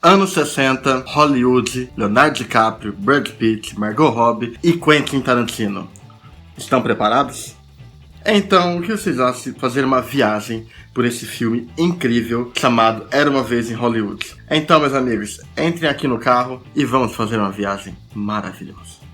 Anos 60, Hollywood, Leonardo DiCaprio, Brad Pitt, Margot Robbie e Quentin Tarantino. Estão preparados? Então, o que vocês acham de fazer uma viagem por esse filme incrível chamado Era Uma Vez em Hollywood? Então, meus amigos, entrem aqui no carro e vamos fazer uma viagem maravilhosa.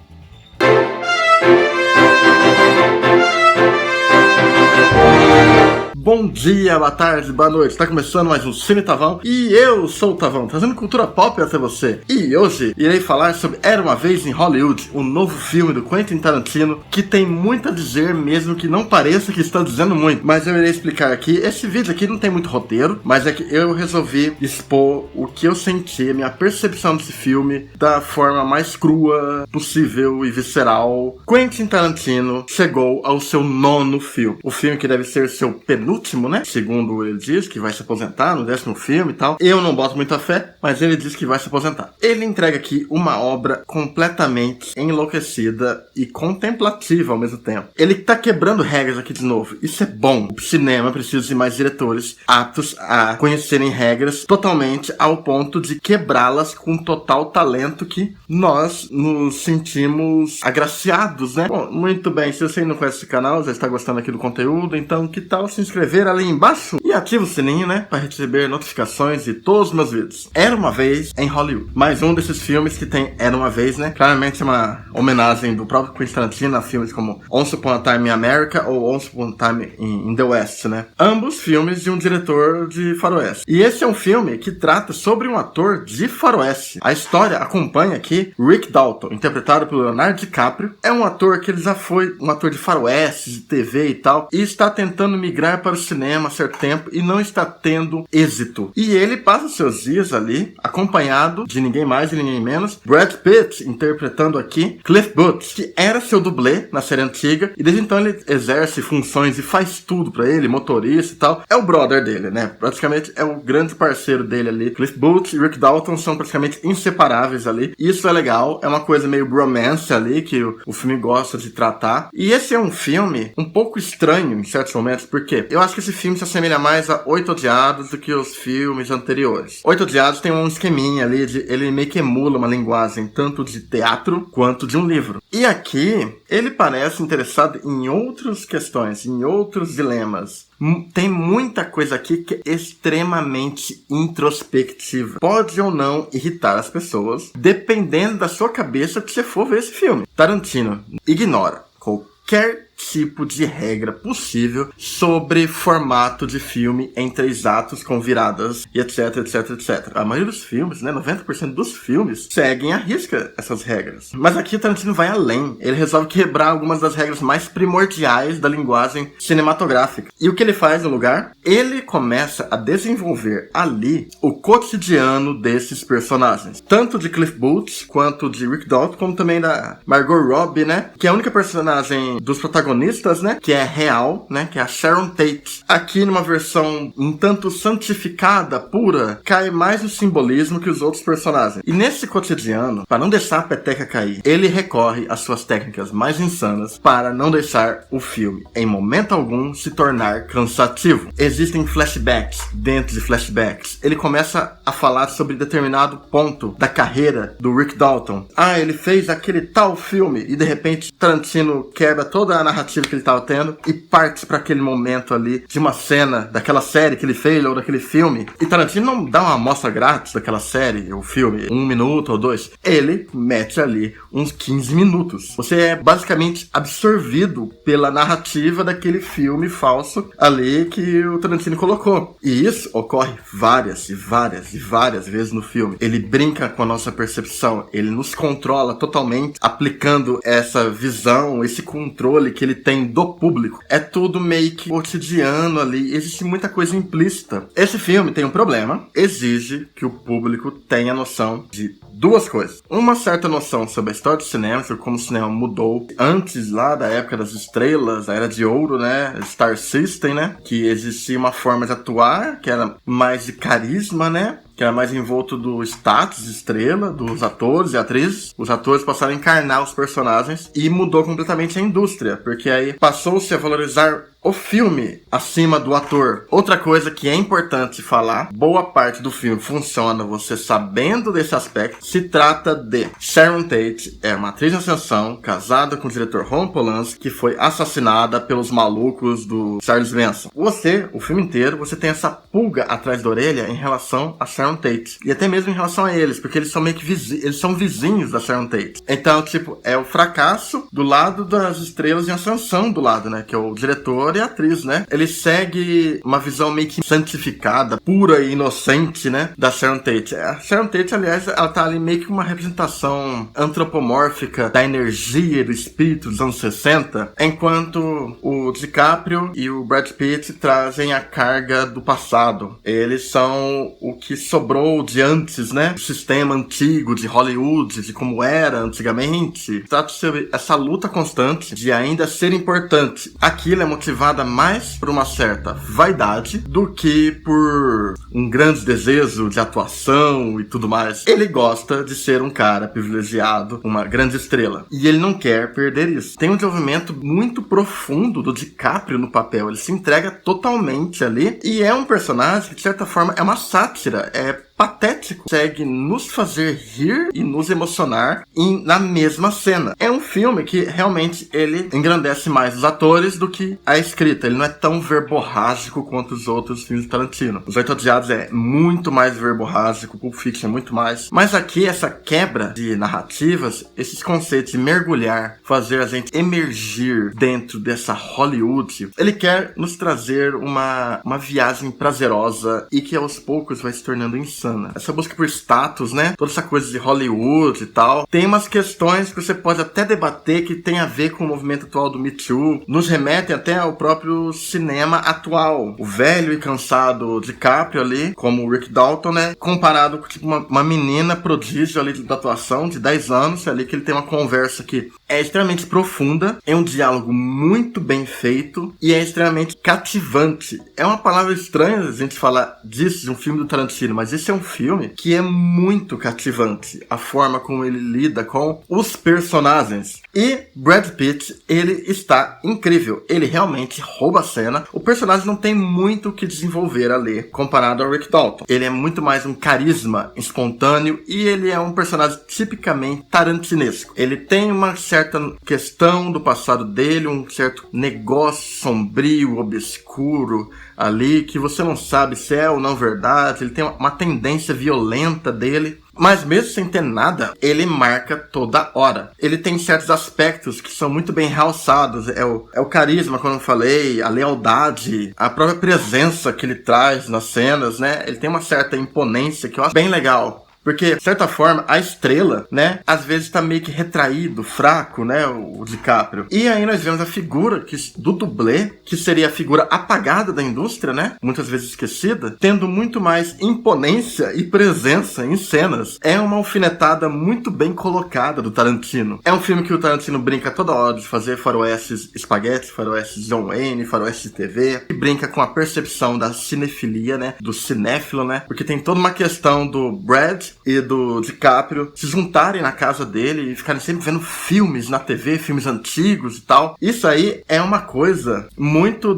Bom dia, boa tarde, boa noite. Está começando mais um Cine Tavão e eu sou o Tavão, trazendo cultura pop até você. E hoje irei falar sobre Era Uma Vez em Hollywood, um novo filme do Quentin Tarantino que tem muito a dizer, mesmo que não pareça que está dizendo muito. Mas eu irei explicar aqui. Esse vídeo aqui não tem muito roteiro, mas é que eu resolvi expor o que eu senti, a minha percepção desse filme da forma mais crua possível e visceral. Quentin Tarantino chegou ao seu 9º filme. O filme que deve ser seu penúltimo, né? Segundo ele diz que vai se aposentar no 10º filme e tal. Eu não boto muita fé, mas ele diz que vai se aposentar. Ele entrega aqui uma obra completamente enlouquecida e contemplativa ao mesmo tempo. Ele tá quebrando regras aqui de novo. Isso é bom. O cinema precisa de mais diretores aptos a conhecerem regras totalmente ao ponto de quebrá-las com total talento que nós nos sentimos agraciados, né? Bom, muito bem. Se você não conhece esse canal, já está gostando aqui do conteúdo, então que tal se inscrever ali embaixo e ativa o sininho, né, para receber notificações de todos os meus vídeos. Era Uma Vez em Hollywood. Mais um desses filmes que tem Era Uma Vez, né? Claramente é uma homenagem do próprio Quentin Tarantino a filmes como Once Upon a Time in America ou Once Upon a Time in the West, né? Ambos filmes de um diretor de faroeste. E esse é um filme que trata sobre um ator de faroeste. A história acompanha aqui Rick Dalton, interpretado pelo Leonardo DiCaprio. É um ator que ele já foi um ator de faroeste, de TV e tal, e está tentando migrar para o cinema há certo tempo e não está tendo êxito. E ele passa seus dias ali, acompanhado de ninguém mais e ninguém menos, Brad Pitt, interpretando aqui Cliff Booth, que era seu dublê na série antiga, e desde então ele exerce funções e faz tudo pra ele, motorista e tal. É o brother dele, né? Praticamente é o grande parceiro dele ali. Cliff Booth e Rick Dalton são praticamente inseparáveis ali. Isso é legal, é uma coisa meio bromance ali, que o filme gosta de tratar. E esse é um filme um pouco estranho em certos momentos, porque eu acho que esse filme se assemelha mais a Oito Odiados do que os filmes anteriores. Oito Odiados tem um esqueminha ali, ele meio que emula uma linguagem tanto de teatro quanto de um livro. E aqui, ele parece interessado em outras questões, em outros dilemas. Tem muita coisa aqui que é extremamente introspectiva. Pode ou não irritar as pessoas, dependendo da sua cabeça que você for ver esse filme. Tarantino ignora qualquer tipo de regra possível sobre formato de filme em 3 atos com viradas e etc, etc, etc. A maioria dos filmes, né, 90% dos filmes, seguem à risca essas regras. Mas aqui o Tarantino vai além. Ele resolve quebrar algumas das regras mais primordiais da linguagem cinematográfica. E o que ele faz no lugar? Ele começa a desenvolver ali o cotidiano desses personagens. Tanto de Cliff Booth, quanto de Rick Dalton, como também da Margot Robbie, né? Que é a única personagem dos protagonistas, né, que é real, né, que é a Sharon Tate. Aqui numa versão um tanto santificada, pura, cai mais no simbolismo que os outros personagens. E nesse cotidiano, para não deixar a peteca cair, ele recorre às suas técnicas mais insanas para não deixar o filme, em momento algum, se tornar cansativo. Existem flashbacks dentro de flashbacks. Ele começa a falar sobre determinado ponto da carreira do Rick Dalton. Ah, ele fez aquele tal filme e de repente Tarantino quebra toda a narrativa que ele estava tendo e parte para aquele momento ali de uma cena daquela série que ele fez ou daquele filme. E Tarantino não dá uma amostra grátis daquela série ou filme, 1 minuto ou 2. Ele mete ali uns 15 minutos. Você é basicamente absorvido pela narrativa daquele filme falso ali que o Tarantino colocou. E isso ocorre várias e várias e várias vezes no filme. Ele brinca com a nossa percepção, ele nos controla totalmente, aplicando essa visão, esse controle que ele tem do público. É tudo meio que cotidiano ali, existe muita coisa implícita. Esse filme tem um problema, exige que o público tenha noção de 2 coisas. Uma certa noção sobre a história do cinema, sobre como o cinema mudou antes lá da época das estrelas, a era de ouro, né, Star System, né, que existia uma forma de atuar, que era mais de carisma, né, que era mais envolto do status de estrela, dos atores e atrizes. Os atores passaram a encarnar os personagens e mudou completamente a indústria, porque aí passou-se a valorizar o filme acima do ator. Outra coisa que é importante falar, boa parte do filme funciona você sabendo desse aspecto. Se trata de Sharon Tate, é uma atriz em ascensão, casada com o diretor Roman Polanski, que foi assassinada pelos malucos do Charles Manson. Você, o filme inteiro, você tem essa pulga atrás da orelha em relação a Sharon Tate. E até mesmo em relação a eles, porque eles são meio que eles são vizinhos da Sharon Tate. Então, tipo, é o fracasso do lado das estrelas em ascensão do lado, né? Que é o diretor e a atriz, né? Ele segue uma visão meio que santificada, pura e inocente, né? Da Sharon Tate. A Sharon Tate, aliás, ela tá ali meio que uma representação antropomórfica da energia, do espírito dos anos 60, enquanto o DiCaprio e o Brad Pitt trazem a carga do passado. Eles são o que sobrou de antes, né? Do sistema antigo de Hollywood, de como era antigamente. Trata sobre essa luta constante de ainda ser importante. Aquilo é motivada mais por uma certa vaidade do que por um grande desejo de atuação e tudo mais. Ele gosta de ser um cara privilegiado, uma grande estrela. E ele não quer perder isso. Tem um desenvolvimento muito profundo do DiCaprio no papel. Ele se entrega totalmente ali. E é um personagem que, de certa forma, é uma sátira. É patético, consegue nos fazer rir e nos emocionar na mesma cena. É um filme que realmente ele engrandece mais os atores do que a escrita. Ele não é tão verborrágico quanto os outros filmes de Tarantino. Os Oito Odiados é muito mais verborrágico, Pulp Fiction é muito mais. Mas aqui, essa quebra de narrativas, esses conceitos de mergulhar, fazer a gente emergir dentro dessa Hollywood, ele quer nos trazer uma viagem prazerosa e que aos poucos vai se tornando insana. Essa busca por status, né? Toda essa coisa de Hollywood e tal. Tem umas questões que você pode até debater que tem a ver com o movimento atual do Me Too. Nos remetem até ao próprio cinema atual. O velho e cansado DiCaprio ali, como o Rick Dalton, né? Comparado com tipo, uma menina prodígio ali da atuação de 10 anos, ali que ele tem uma conversa que é extremamente profunda, é um diálogo muito bem feito e é extremamente cativante. É uma palavra estranha a gente falar disso, de um filme do Tarantino, mas esse é um filme que é muito cativante. A forma como ele lida com os personagens. E Brad Pitt, ele está incrível. Ele realmente rouba a cena. O personagem não tem muito o que desenvolver ali, comparado ao Rick Dalton. Ele é muito mais um carisma espontâneo e ele é um personagem tipicamente tarantinesco. Ele tem uma certa questão do passado dele, um certo negócio sombrio, obscuro ali, que você não sabe se é ou não verdade. Ele tem uma tendência violenta dele. Mas mesmo sem ter nada, ele marca toda hora. Ele tem certos aspectos que são muito bem realçados. É o carisma, como eu falei, a lealdade, a própria presença que ele traz nas cenas, né? Ele tem uma certa imponência que eu acho bem legal. Porque, de certa forma, a estrela, né, às vezes tá meio que retraído, fraco, né, o DiCaprio. E aí nós vemos a figura do dublê, que seria a figura apagada da indústria, né, muitas vezes esquecida, tendo muito mais imponência e presença em cenas. É uma alfinetada muito bem colocada do Tarantino. É um filme que o Tarantino brinca toda hora de fazer faroestes espaguete, faroestes John Wayne, faroestes de TV, e brinca com a percepção da cinefilia, né, do cinéfilo, né, porque tem toda uma questão do Brad e do DiCaprio se juntarem na casa dele e ficarem sempre vendo filmes na TV, filmes antigos e tal. Isso aí é uma coisa muito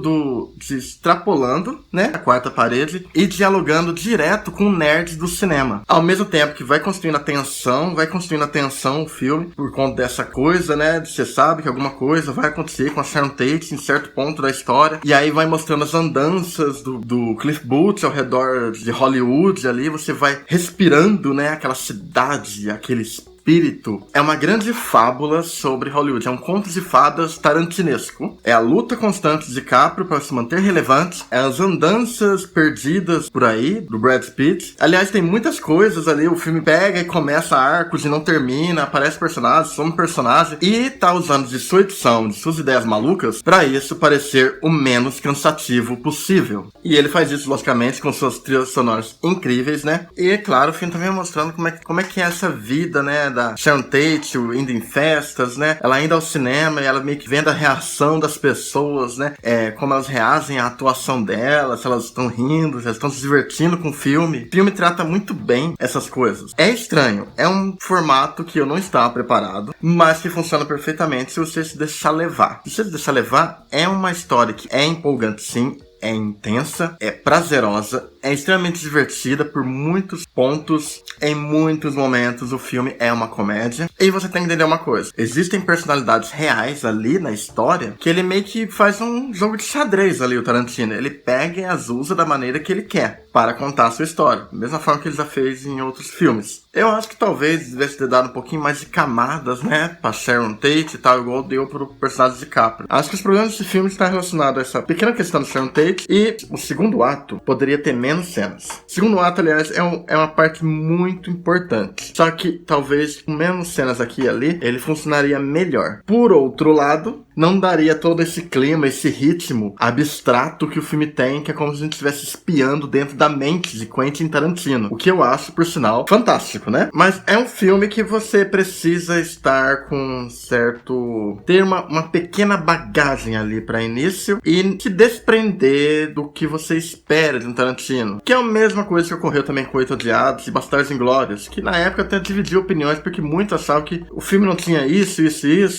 de extrapolando, né, a quarta parede e dialogando direto com nerds do cinema. Ao mesmo tempo que vai construindo a tensão o filme, por conta dessa coisa, né, de você sabe que alguma coisa vai acontecer com a Sharon Tate em certo ponto da história, e aí vai mostrando as andanças do Cliff Booth ao redor de Hollywood ali, você vai respirando, né, aquela cidade, aquele espírito. É uma grande fábula sobre Hollywood. É um conto de fadas tarantinesco. É a luta constante de DiCaprio para se manter relevante. É as andanças perdidas por aí, do Brad Pitt. Aliás, tem muitas coisas ali. O filme pega e começa arcos e não termina. Aparece personagem, some personagem. E tá usando de sua edição, de suas ideias malucas, para isso parecer o menos cansativo possível. E ele faz isso, logicamente, com suas trilhas sonoras incríveis, né? E, claro, o filme também mostrando como é que é essa vida, né, da Sharon Tate indo em festas, né? Ela indo ao cinema e ela meio que vendo a reação das pessoas, né? Como elas reagem à atuação delas, se elas estão rindo, se elas estão se divertindo com o filme. O filme trata muito bem essas coisas. É estranho, é um formato que eu não estava preparado, mas que funciona perfeitamente se você se deixar levar. Se você se deixar levar, é uma história que é empolgante sim, é intensa, é prazerosa, é extremamente divertida por muitos pontos, em muitos momentos o filme é uma comédia. E você tem que entender uma coisa, existem personalidades reais ali na história que ele meio que faz um jogo de xadrez ali, o Tarantino. Ele pega e as usa da maneira que ele quer para contar a sua história, da mesma forma que ele já fez em outros filmes. Eu acho que talvez devesse ter dado um pouquinho mais de camadas, né, pra Sharon Tate e tal, igual deu pro personagem de DiCaprio. Acho que os problemas desse filme estão relacionados a essa pequena questão da Sharon Tate, e o segundo ato poderia ter menos cenas. O segundo ato, aliás, é uma parte muito importante. Só que talvez com menos cenas aqui e ali, ele funcionaria melhor. Por outro lado, não daria todo esse clima, esse ritmo abstrato que o filme tem, que é como se a gente estivesse espiando dentro da mente de Quentin Tarantino. O que eu acho, por sinal, fantástico, né? Mas é um filme que você precisa estar com certo... ter uma pequena bagagem ali para início e se desprender do que você espera de um Tarantino. Que é a mesma coisa que ocorreu também com Oito Odiados e Bastardos Inglórios, que na época até dividiu opiniões, porque muitos achavam que o filme não tinha isso,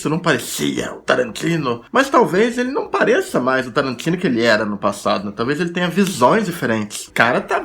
não parecia o Tarantino. Mas talvez ele não pareça mais o Tarantino que ele era no passado, né? Talvez ele tenha visões diferentes.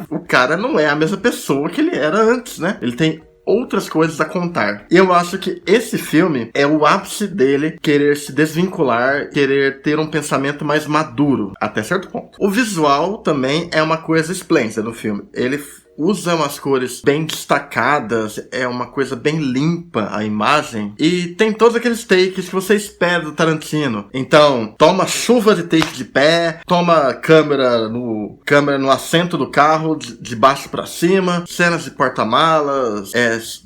O cara não é a mesma pessoa que ele era antes, né? Ele tem outras coisas a contar. E eu acho que esse filme é o ápice dele querer se desvincular, querer ter um pensamento mais maduro, até certo ponto. O visual também é uma coisa esplêndida no filme. Ele usa umas cores bem destacadas, é uma coisa bem limpa a imagem, e tem todos aqueles takes que você espera do Tarantino. Então, toma chuva de take de pé, toma câmera no assento do carro, de baixo pra cima, cenas de porta-malas,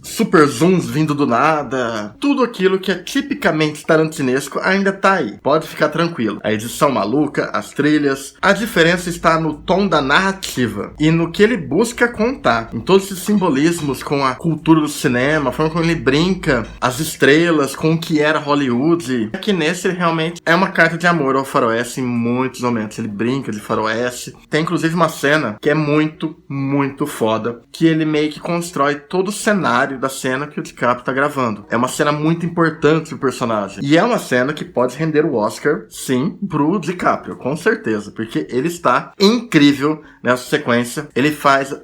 super zooms vindo do nada, tudo aquilo que é tipicamente tarantinesco ainda tá aí, pode ficar tranquilo. A edição maluca, as trilhas, a diferença está no tom da narrativa e no que ele busca contar, em todos esses simbolismos com a cultura do cinema, a forma como ele brinca, as estrelas, com o que era Hollywood. É que nesse ele realmente é uma carta de amor ao faroeste em muitos momentos. Ele brinca de faroeste. Tem inclusive uma cena que é muito, muito foda, que ele meio que constrói todo o cenário da cena que o DiCaprio tá gravando. É uma cena muito importante pro personagem. E é uma cena que pode render o Oscar, sim, pro DiCaprio, com certeza, porque ele está incrível nessa sequência.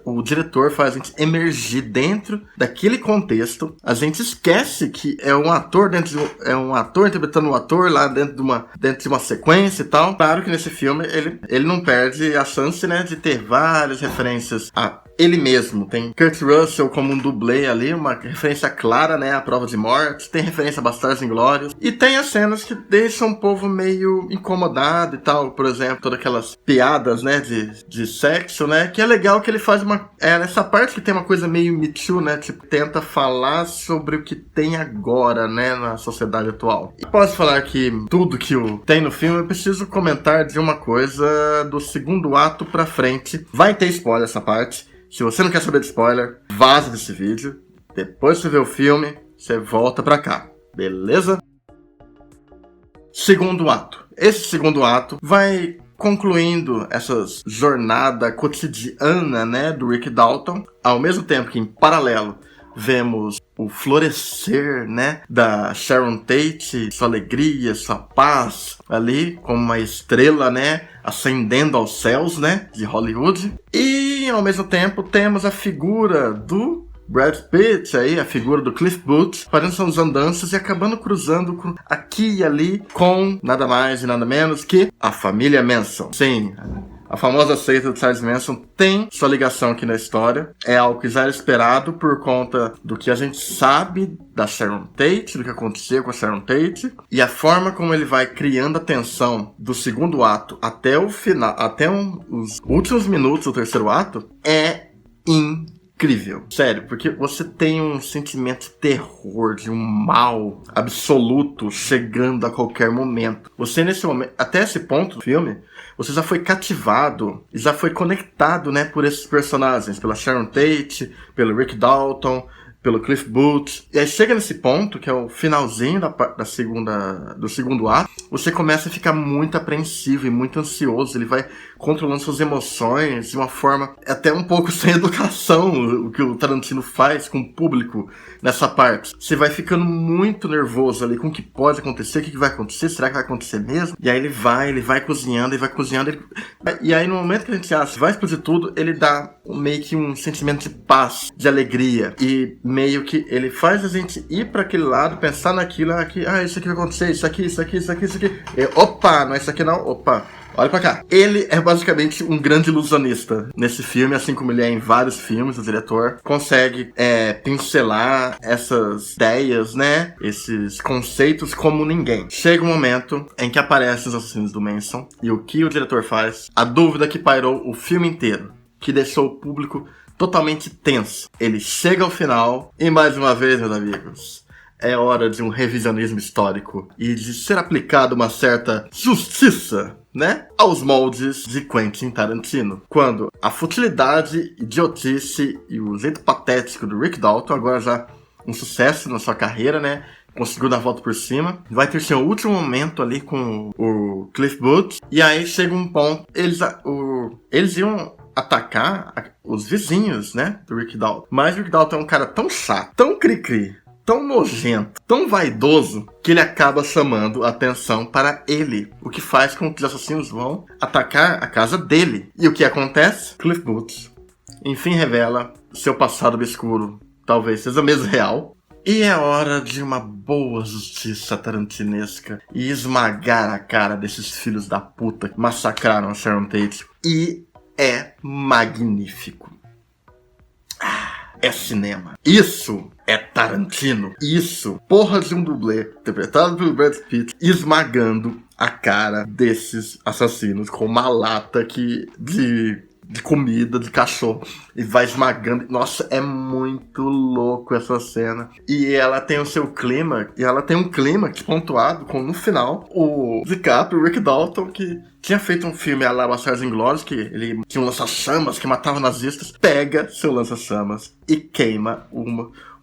O diretor faz a gente emergir dentro daquele contexto. A gente esquece que é um ator interpretando um ator lá dentro de uma sequência e tal. Claro que nesse filme ele não perde a chance, né, de ter várias referências a ele mesmo. Tem Kurt Russell como um dublê ali, uma referência clara, né, à Prova de Morte. Tem referência a Bastardos Inglórios. E tem as cenas que deixam o povo meio incomodado e tal. Por exemplo, todas aquelas piadas, né, de sexo, né, que é legal que ele faz nessa parte que tem uma coisa meio Me Too, né, tipo, tenta falar sobre o que tem agora, né, na sociedade atual. E posso falar que tudo que tem no filme, eu preciso comentar de uma coisa do segundo ato pra frente. Vai ter spoiler essa parte. Se você não quer saber de spoiler, vaza desse vídeo. Depois que você vê o filme, você volta pra cá. Beleza? Segundo ato. Esse segundo ato vai concluindo essa jornada cotidiana, né, do Rick Dalton. Ao mesmo tempo que, em paralelo, vemos o florescer, né, da Sharon Tate, sua alegria, sua paz ali, como uma estrela, né, ascendendo aos céus, né, de Hollywood. E, ao mesmo tempo, temos a figura do Brad Pitt, aí, a figura do Cliff Booth, fazendo suas andanças e acabando cruzando aqui e ali com nada mais e nada menos que a família Manson. Sim, a famosa seita do Charles Manson tem sua ligação aqui na história. É algo que já era esperado por conta do que a gente sabe da Sharon Tate, do que aconteceu com a Sharon Tate. E a forma como ele vai criando a tensão do segundo ato até o final, os últimos minutos do terceiro ato, é incrível. Sério, porque você tem um sentimento de terror, de um mal absoluto chegando a qualquer momento. Você, nesse momento, até esse ponto do filme, você já foi cativado e já foi conectado, né, por esses personagens, pela Sharon Tate, pelo Rick Dalton, pelo Cliff Booth. E aí chega nesse ponto, que é o finalzinho do segundo ato, você começa a ficar muito apreensivo e muito ansioso. Ele vai controlando suas emoções de uma forma até um pouco sem educação, o que o Tarantino faz com o público nessa parte. Você vai ficando muito nervoso ali com o que pode acontecer, o que vai acontecer, será que vai acontecer mesmo? E aí ele vai cozinhando, e aí no momento que a gente acha que vai explodir tudo, ele dá meio que um sentimento de paz, de alegria, e meio que ele faz a gente ir pra aquele lado, pensar naquilo, isso aqui vai acontecer, isso aqui. E, opa, não é isso aqui não, opa. Olha pra cá. Ele é basicamente um grande ilusionista nesse filme, assim como ele é em vários filmes, o diretor. Consegue pincelar essas ideias, né? Esses conceitos como ninguém. Chega um momento em que aparecem os assassinos do Manson. E o que o diretor faz? A dúvida que pairou o filme inteiro, que deixou o público totalmente tenso. Ele chega ao final e, mais uma vez, meus amigos, é hora de um revisionismo histórico e de ser aplicada uma certa justiça, né, aos moldes de Quentin Tarantino. Quando a futilidade, idiotice e o jeito patético do Rick Dalton, agora já um sucesso na sua carreira, né, conseguiu dar a volta por cima, vai ter seu último momento ali com o Cliff Booth, e aí chega um ponto, eles iam atacar os vizinhos, né, do Rick Dalton. Mas o Rick Dalton é um cara tão chato, tão cri-cri, tão nojento, tão vaidoso, que ele acaba chamando a atenção para ele, o que faz com que os assassinos vão atacar a casa dele. E o que acontece? Cliff Booth, enfim, revela seu passado obscuro, talvez seja mesmo real. E é hora de uma boa justiça tarantinesca e esmagar a cara desses filhos da puta que massacraram a Sharon Tate. E é magnífico. É cinema. Isso é Tarantino. Isso, porra de um dublê, interpretado pelo Brad Pitt, esmagando a cara desses assassinos com uma lata de comida, de cachorro, e vai esmagando. Nossa, é muito louco essa cena. E ela tem o seu clima, e ela tem um clímax pontuado com, no final, o DiCaprio, o Rick Dalton, que tinha feito um filme a la Bastardos Inglórios, que ele tinha um lança-chamas que matava nazistas, pega seu lança-chamas e queima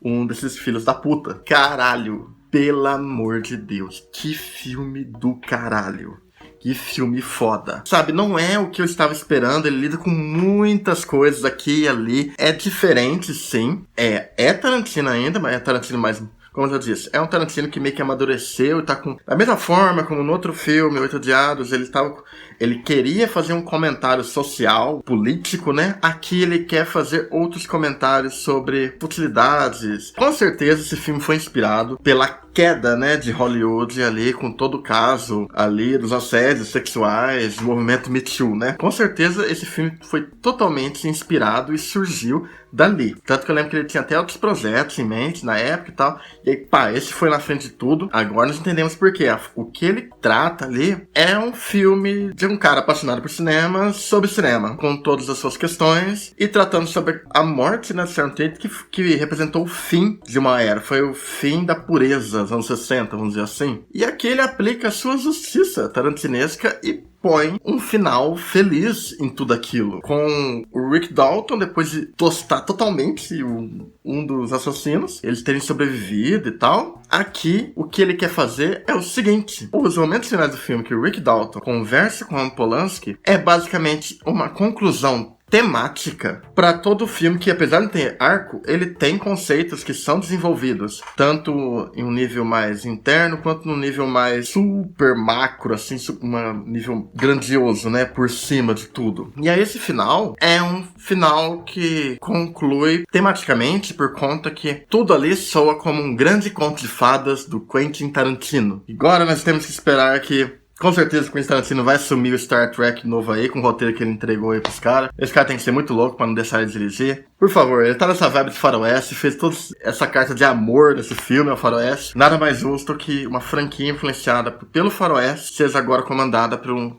um desses filhos da puta. Caralho, pelo amor de Deus, que filme do caralho. Que filme foda. Sabe, não é o que eu estava esperando. Ele lida com muitas coisas aqui e ali. É diferente, sim. É Tarantino ainda, mas é Tarantino mais... Como eu já disse, é um Tarantino que meio que amadureceu e tá com... Da mesma forma como no outro filme, Oito Odiados, ele queria fazer um comentário social, político, né? Aqui ele quer fazer outros comentários sobre futilidades. Com certeza esse filme foi inspirado pela queda, né, de Hollywood ali, com todo o caso ali dos assédios sexuais, do movimento Me Too, né? Com certeza esse filme foi totalmente inspirado e surgiu dali. Tanto que eu lembro que ele tinha até outros projetos em mente na época e tal. E aí, pá, esse foi na frente de tudo. Agora nós entendemos por quê. O que ele trata ali é um filme de um cara apaixonado por cinema, sobre cinema, com todas as suas questões, e tratando sobre a morte, né, de Sharon Tate, que representou o fim de uma era. Foi o fim da pureza, dos anos 60, vamos dizer assim. E aqui ele aplica a sua justiça tarantinesca e põe um final feliz em tudo aquilo. Com o Rick Dalton, depois de tostar totalmente um dos assassinos, eles terem sobrevivido e tal. Aqui, o que ele quer fazer é o seguinte. Os momentos finais do filme que o Rick Dalton conversa com o Polanski é basicamente uma conclusão temática para todo o filme, que apesar de ter arco, ele tem conceitos que são desenvolvidos, tanto em um nível mais interno, quanto num nível mais super macro, assim, um nível grandioso, né, por cima de tudo. E aí esse final é um final que conclui tematicamente por conta que tudo ali soa como um grande conto de fadas do Quentin Tarantino. Agora nós temos que esperar que com certeza o Quentin Tarantino vai assumir o Star Trek novo aí, com o roteiro que ele entregou aí pros caras. Esse cara tem que ser muito louco pra não deixar ele dirigir. Por favor, ele tá nessa vibe de faroeste, fez toda essa carta de amor nesse filme ao faroeste. Nada mais justo que uma franquia influenciada pelo faroeste seja agora comandada pelo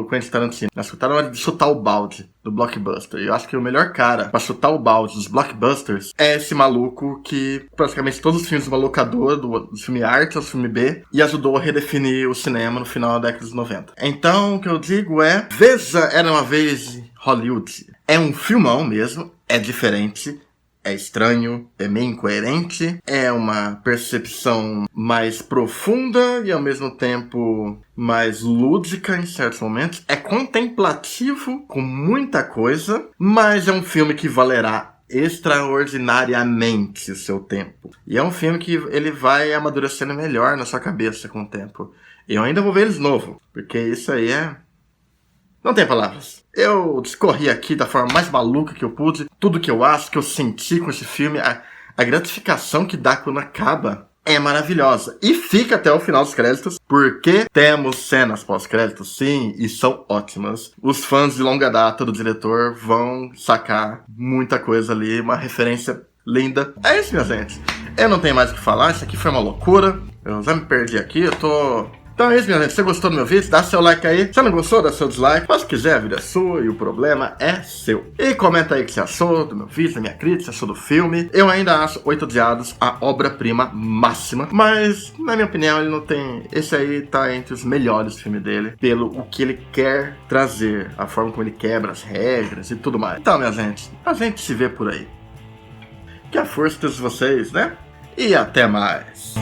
Quentin Tarantino. Tá na hora de chutar o balde do blockbuster. E eu acho que o melhor cara pra chutar o balde dos blockbusters é esse maluco que praticamente todos os filmes de uma locadora, do filme arte ao filme B, e ajudou a redefinir o cinema no final da década de 90. Então, o que eu digo é, veja Era Uma Vez em Hollywood. É um filmão mesmo, é diferente, é estranho, é meio incoerente, é uma percepção mais profunda e ao mesmo tempo mais lúdica em certos momentos. É contemplativo com muita coisa, mas é um filme que valerá extraordinariamente o seu tempo. E é um filme que ele vai amadurecendo melhor na sua cabeça com o tempo. Eu ainda vou ver ele de novo, porque isso aí é... Não tem palavras. Eu discorri aqui da forma mais maluca que eu pude, tudo que eu acho, que eu senti com esse filme, a gratificação que dá quando acaba é maravilhosa. E fica até o final dos créditos, porque temos cenas pós-créditos, sim, e são ótimas. Os fãs de longa data do diretor vão sacar muita coisa ali, uma referência linda. É isso, minha gente. Eu não tenho mais o que falar, isso aqui foi uma loucura. Eu já me perdi aqui, eu tô... Então é isso, minha gente. Se você gostou do meu vídeo, dá seu like aí. Se não gostou, dá seu dislike. Mas se quiser, a vida é sua e o problema é seu. E comenta aí o que você achou do meu vídeo, da minha crítica, se achou do filme. Eu ainda acho Oito Odiados a obra-prima máxima. Mas, na minha opinião, ele não tem... Esse aí tá entre os melhores filmes dele. Pelo o que ele quer trazer. A forma como ele quebra as regras e tudo mais. Então, minha gente, a gente se vê por aí. Que a força de vocês, né? E até mais.